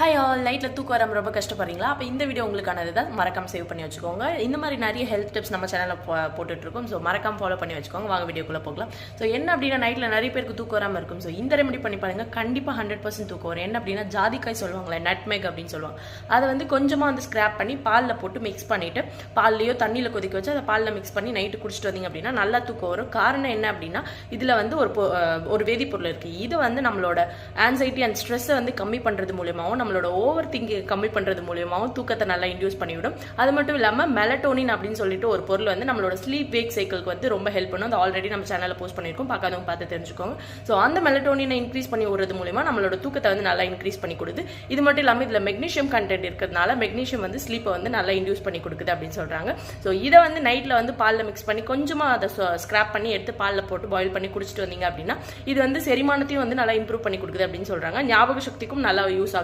Hi all, நைட்டில் தூக்கம் வராமல் ரொம்ப கஷ்டப்படுறீங்களா? அப்போ இந்த வீடியோ உங்களுக்கானது தான். மறக்காம சேவ் பண்ணி வச்சுக்கோங்க. இந்த மாதிரி நிறைய ஹெல்த் டிப்ஸ் நம்ம சேனலில் போட்டுட்ருக்கோம். ஸோ மறக்காம ஃபாலோ பண்ணி வச்சுக்கோங்க. வாங்க வீடியோக்குள்ளே போகலாம். ஸோ என்ன அப்படின்னா, நைட்டில் நிறைய பேருக்கு தூக்கம் வராமல் இருக்கும். ஸோ இந்த ரெமெடி பண்ணி பாருங்க, கண்டிப்பாக 100% தூக்கம் வரும். என்ன அப்படின்னா, ஜாதிக்காய் சொல்லுவாங்களே, நட்மேக் அப்படின்னு சொல்லுவாங்க. அதை வந்து கொஞ்சமாக வந்து ஸ்க்ராப் பண்ணி பாலில் போட்டு மிக்ஸ் பண்ணிவிட்டு, பால்லையோ தண்ணியில் கொதிக்க வச்சு அதை பாலில் மிக்ஸ் பண்ணி நைட்டு குடிச்சிட்டு வந்தீங்க அப்படின்னா நல்லா தூக்கம் வரும். காரணம் என்ன அப்படின்னா, இதில் வந்து ஒரு வேதிப்பொருள் இருக்குது. இது வந்து நம்மளோட ஆன்சைட்டி அண்ட் ஸ்ட்ரெஸ்ஸை வந்து கம்மி பண்ணுறது மூலியமாகவும், நம்மளோட ஓவர் திங்கிங் கம்மி பண்ணுறது மூலியமாகவும் தூக்கத்தை நல்லா இன்டியூஸ் பண்ணிவிடும். அது மட்டும் இல்லாமல் மெலட்டோனின் அப்படின்னு சொல்லிட்டு ஒரு பொருள் வந்து நம்மளோட ஸ்லீப் வேக் சைக்கிளுக்கு வந்து ரொம்ப ஹெல்ப் பண்ணும். அது ஆல்ரெடி நம்ம சேனலில் போஸ்ட் பண்ணியிருக்கோம், பார்க்காதவங்க பார்த்து தெரிஞ்சுக்கோங்க. ஸோ அந்த மெலட்டோனினை இன்க்ரீஸ் பண்ணி விடுறது மூலியமாக நம்மளோட தூக்கத்தை வந்து நல்லா இன்க்ரீஸ் பண்ணி கொடுக்குது. இது மட்டும் இல்லாமல் இதில் மெக்னீஷியம் கண்டென்ட் இருக்கிறதுனால மெக்னீஷியம் வந்து ஸ்லீப்பை வந்து நல்லா இன்டியூஸ் பண்ணி கொடுக்குது அப்படின்னு சொல்கிறாங்க. ஸோ இதை வந்து நைட்டில் வந்து பாலில் மிக்ஸ் பண்ணி கொஞ்சமாக அதை ஸ்க்ராப் பண்ணி எடுத்து பாலில் போட்டு பாயில் பண்ணி குடிச்சிட்டு வந்தீங்க அப்படின்னா இது வந்து செரிமானத்தையும் வந்து நல்லா இம்ப்ரூவ் பண்ணி கொடுக்குது அப்படின்னு சொல்கிறாங்க. ஞாபக சக்திக்கும் நல்லா யூஸ் ஆகும்.